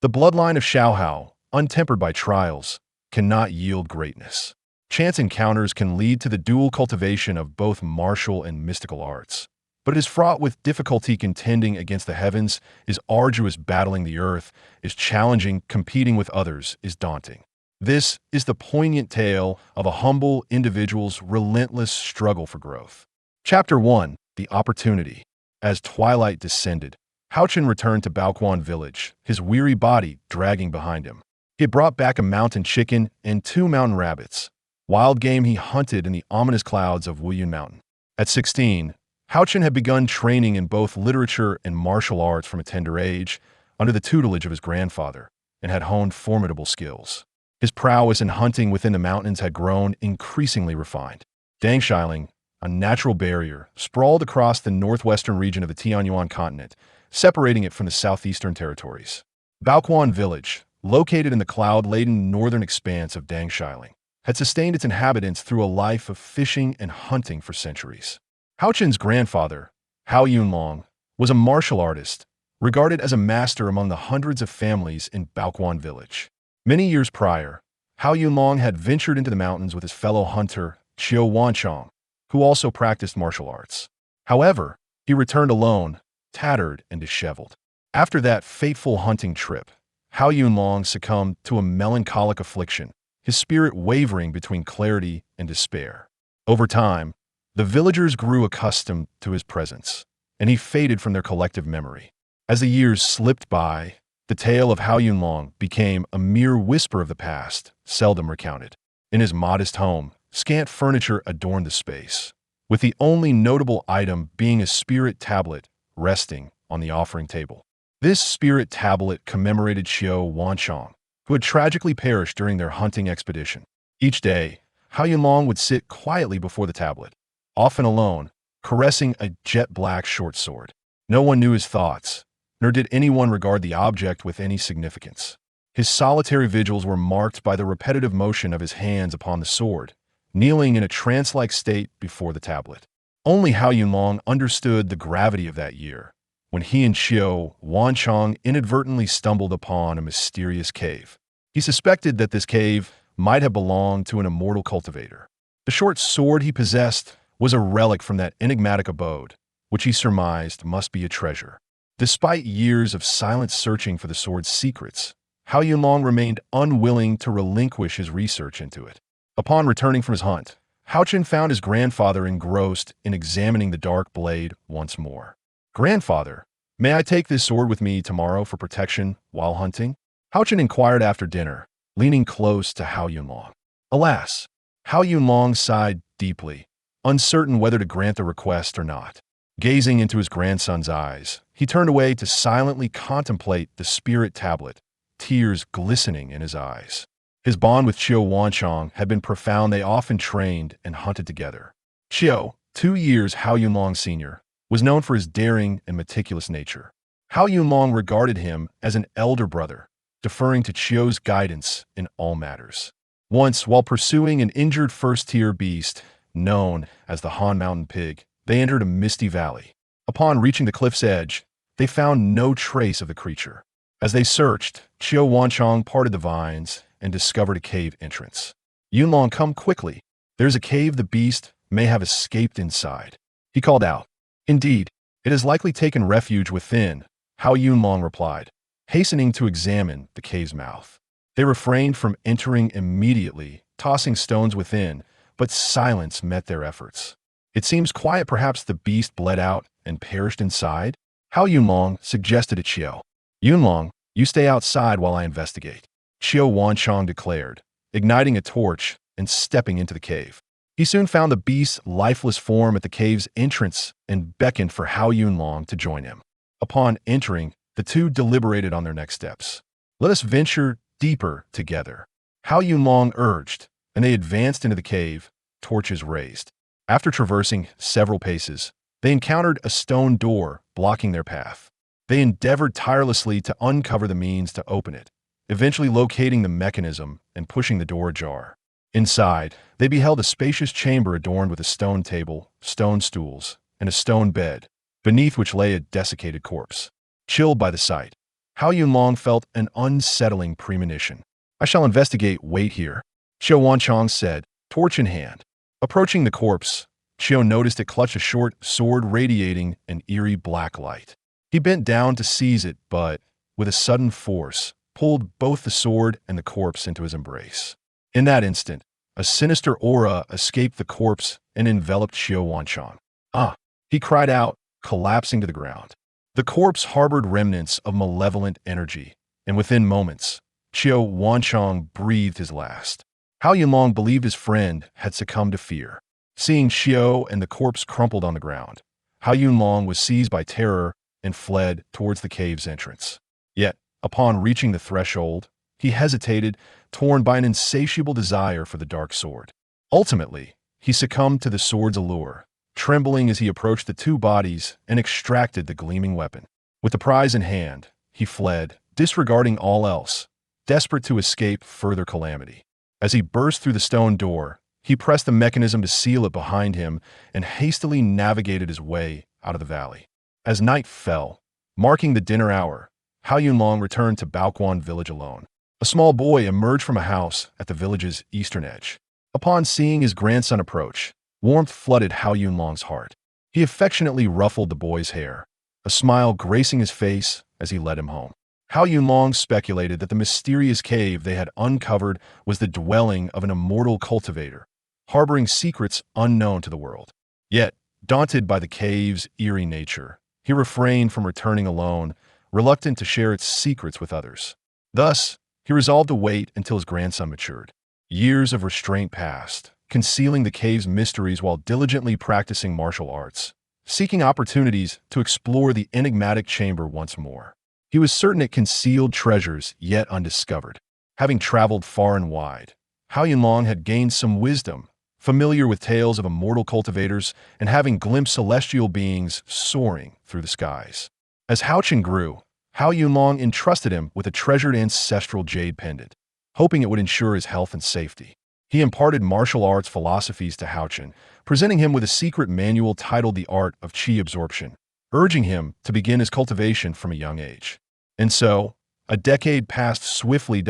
The bloodline of Xiaohao, untempered by trials, cannot yield greatness. Chance encounters can lead to the dual cultivation of both martial and mystical arts. But it is fraught with difficulty. Contending against the heavens is arduous. Battling the earth is challenging. Competing with others is daunting. This is the poignant tale of a humble individual's relentless struggle for growth. Chapter 1. The Opportunity. As twilight descended, Haochen returned to Baoquan village, his weary body dragging behind him. He had brought back a mountain chicken and 2 mountain rabbits, wild game he hunted in the ominous clouds of Wuyun Mountain. At 16, Haochen had begun training in both literature and martial arts from a tender age, under the tutelage of his grandfather, and had honed formidable skills. His prowess in hunting within the mountains had grown increasingly refined. Dangxiling, a natural barrier, sprawled across the northwestern region of the Tianyuan continent, separating it from the southeastern territories. Baoquan village, located in the cloud-laden northern expanse of Dangxiling, had sustained its inhabitants through a life of fishing and hunting for centuries. Haochen's grandfather, Hao Yunlong, was a martial artist, regarded as a master among the hundreds of families in Baoquan village. Many years prior, Hao Yunlong had ventured into the mountains with his fellow hunter, Qiu Wanchong, who also practiced martial arts. However, he returned alone, tattered and disheveled. After that fateful hunting trip, Hao Yunlong succumbed to a melancholic affliction, his spirit wavering between clarity and despair. Over time, the villagers grew accustomed to his presence, and he faded from their collective memory. As the years slipped by, the tale of Hao Yunlong became a mere whisper of the past, seldom recounted. In his modest home, scant furniture adorned the space, with the only notable item being a spirit tablet resting on the offering table. This spirit tablet commemorated Qiu Wanchong, who had tragically perished during their hunting expedition. Each day, Hao Yunlong would sit quietly before the tablet, often alone, caressing a jet-black short sword. No one knew his thoughts, nor did anyone regard the object with any significance. His solitary vigils were marked by the repetitive motion of his hands upon the sword, kneeling in a trance-like state before the tablet. Only Hao Yunlong understood the gravity of that year, when he and Qiu Wanchong inadvertently stumbled upon a mysterious cave. He suspected that this cave might have belonged to an immortal cultivator. The short sword he possessed was a relic from that enigmatic abode, which he surmised must be a treasure. Despite years of silent searching for the sword's secrets, Hao Yunlong remained unwilling to relinquish his research into it. Upon returning from his hunt, Haochen found his grandfather engrossed in examining the dark blade once more. "Grandfather, may I take this sword with me tomorrow for protection while hunting?" Haochen inquired after dinner, leaning close to Hao Yunlong. Alas, Hao Yunlong sighed deeply, uncertain whether to grant the request or not. Gazing into his grandson's eyes, he turned away to silently contemplate the spirit tablet, tears glistening in his eyes. His bond with Qiu Wanchong had been profound. They often trained and hunted together. Qiu, 2 years Hao Yunlong's senior, was known for his daring and meticulous nature. Hao Yunlong regarded him as an elder brother, deferring to Qiu's guidance in all matters. Once, while pursuing an injured first-tier beast known as the Han Mountain Pig, they entered a misty valley. Upon reaching the cliff's edge, they found no trace of the creature. As they searched, Qiu Wanchong parted the vines and discovered a cave entrance. "Yunlong, come quickly. There's a cave. The beast may have escaped inside," he called out. "Indeed, it has likely taken refuge within," Hao Yunlong replied, hastening to examine the cave's mouth. They refrained from entering immediately, tossing stones within, but silence met their efforts. "It seems quiet. Perhaps the beast bled out and perished inside," Hao Yunlong suggested to Qiu. "Yunlong, you stay outside while I investigate," Qiu Wanchong declared, igniting a torch and stepping into the cave. He soon found the beast's lifeless form at the cave's entrance and beckoned for Hao Yunlong to join him. Upon entering, the two deliberated on their next steps. "Let us venture deeper together," Hao Yunlong urged, and they advanced into the cave, torches raised. After traversing several paces, they encountered a stone door blocking their path. They endeavored tirelessly to uncover the means to open it, eventually locating the mechanism and pushing the door ajar. Inside, they beheld a spacious chamber adorned with a stone table, stone stools, and a stone bed, beneath which lay a desiccated corpse. Chilled by the sight, Hao Yunlong felt an unsettling premonition. "I shall investigate. Wait here," Xiao Wanchong said, torch in hand. Approaching the corpse, Xiao noticed it clutched a short sword radiating an eerie black light. He bent down to seize it, but, with a sudden force, pulled both the sword and the corpse into his embrace. In that instant, a sinister aura escaped the corpse and enveloped Xiao Wanchong. "Ah!" he cried out, collapsing to the ground. The corpse harbored remnants of malevolent energy, and within moments, Xiao Wanchong breathed his last. Hao Yunlong believed his friend had succumbed to fear. Seeing Xiao and the corpse crumpled on the ground, Hao Yunlong was seized by terror and fled towards the cave's entrance. Yet, upon reaching the threshold, he hesitated, torn by an insatiable desire for the dark sword. Ultimately, he succumbed to the sword's allure, trembling as he approached the two bodies and extracted the gleaming weapon. With the prize in hand, he fled, disregarding all else, desperate to escape further calamity. As he burst through the stone door, he pressed the mechanism to seal it behind him and hastily navigated his way out of the valley. As night fell, marking the dinner hour, Hao Yunlong returned to Baoquan village alone. A small boy emerged from a house at the village's eastern edge. Upon seeing his grandson approach, warmth flooded Hao Yunlong's heart. He affectionately ruffled the boy's hair, a smile gracing his face as he led him home. Hao Yunlong speculated that the mysterious cave they had uncovered was the dwelling of an immortal cultivator, harboring secrets unknown to the world. Yet, daunted by the cave's eerie nature, he refrained from returning alone, reluctant to share its secrets with others. Thus, he resolved to wait until his grandson matured. Years of restraint passed, concealing the cave's mysteries while diligently practicing martial arts, seeking opportunities to explore the enigmatic chamber once more. He was certain it concealed treasures yet undiscovered. Having traveled far and wide, Hao Yunlong had gained some wisdom, familiar with tales of immortal cultivators and having glimpsed celestial beings soaring through the skies. As Haochen grew, Hao Yunlong entrusted him with a treasured ancestral jade pendant, hoping it would ensure his health and safety. He imparted martial arts philosophies to Haochen, presenting him with a secret manual titled The Art of Qi Absorption, urging him to begin his cultivation from a young age. And so, a decade passed swiftly.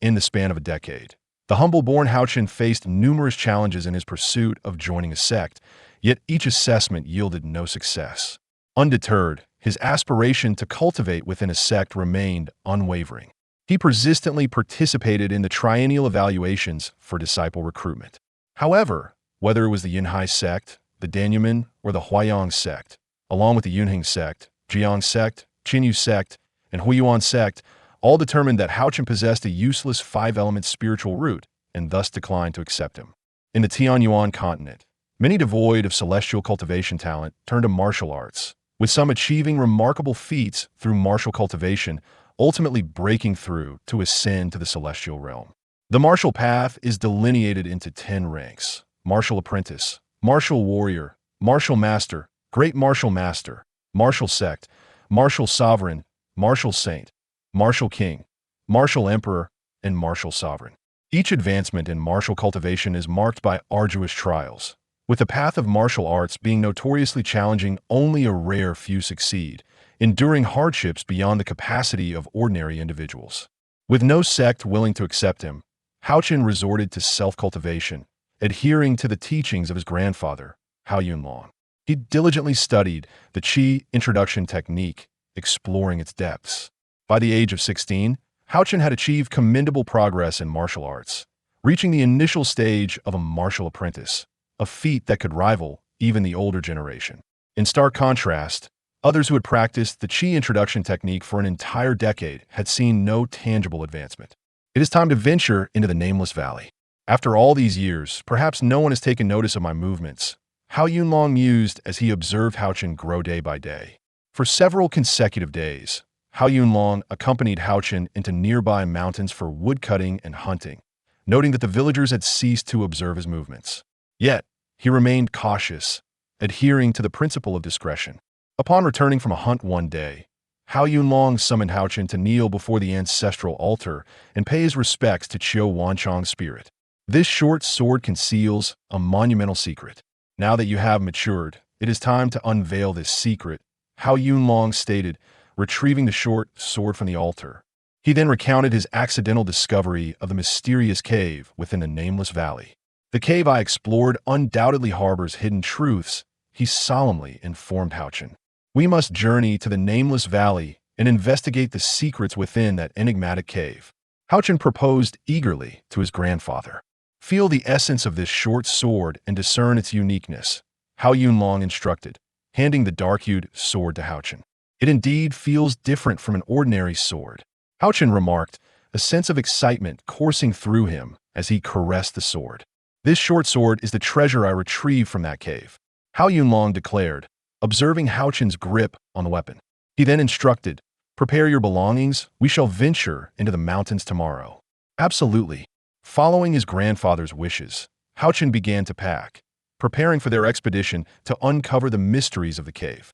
In the span of a decade, the humble-born Haochen faced numerous challenges in his pursuit of joining a sect, yet each assessment yielded no success. Undeterred, his aspiration to cultivate within a sect remained unwavering. He persistently participated in the triennial evaluations for disciple recruitment. However, whether it was the Yinhai sect, the Danyumen, or the Huayang sect, along with the Yunheng sect, Jiang sect, Qinyu sect, and Huiyuan sect, all determined that Haochen possessed a useless five-element spiritual root and thus declined to accept him. In the Tianyuan continent, many devoid of celestial cultivation talent turned to martial arts, with some achieving remarkable feats through martial cultivation, ultimately breaking through to ascend to the celestial realm. The martial path is delineated into 10 ranks: martial apprentice, martial warrior, martial master, great martial master, martial sect, martial sovereign, martial saint, martial king, martial emperor, and martial sovereign. Each advancement in martial cultivation is marked by arduous trials. With the path of martial arts being notoriously challenging, only a rare few succeed, enduring hardships beyond the capacity of ordinary individuals. With no sect willing to accept him, Haochen resorted to self-cultivation, adhering to the teachings of his grandfather, Hao Yunlong. He diligently studied the Qi introduction technique, exploring its depths. By the age of 16, Haochen had achieved commendable progress in martial arts, reaching the initial stage of a martial apprentice, a feat that could rival even the older generation. In stark contrast, others who had practiced the Qi introduction technique for an entire decade had seen no tangible advancement. It is time to venture into the nameless valley. After all these years, perhaps no one has taken notice of my movements, Hao Yunlong mused as he observed Haochen grow day by day. For several consecutive days, Hao Yunlong accompanied Haochen into nearby mountains for woodcutting and hunting, noting that the villagers had ceased to observe his movements. Yet, he remained cautious, adhering to the principle of discretion. Upon returning from a hunt one day, Hao Yunlong summoned Haochen to kneel before the ancestral altar and pay his respects to Qiao Wanchong's spirit. This short sword conceals a monumental secret. Now that you have matured, it is time to unveil this secret, Hao Yunlong stated, retrieving the short sword from the altar. He then recounted his accidental discovery of the mysterious cave within the nameless valley. The cave I explored undoubtedly harbors hidden truths, he solemnly informed Houchen. We must journey to the nameless valley and investigate the secrets within that enigmatic cave. Houchen proposed eagerly to his grandfather. Feel the essence of this short sword and discern its uniqueness, Hao Yunlong instructed, handing the dark-hued sword to Houchen. It indeed feels different from an ordinary sword, Houchen remarked, a sense of excitement coursing through him as he caressed the sword. This short sword is the treasure I retrieved from that cave, Hao Yunlong declared, observing Houchen's grip on the weapon. He then instructed, prepare your belongings, we shall venture into the mountains tomorrow. Absolutely. Following his grandfather's wishes, Houchen began to pack, preparing for their expedition to uncover the mysteries of the cave.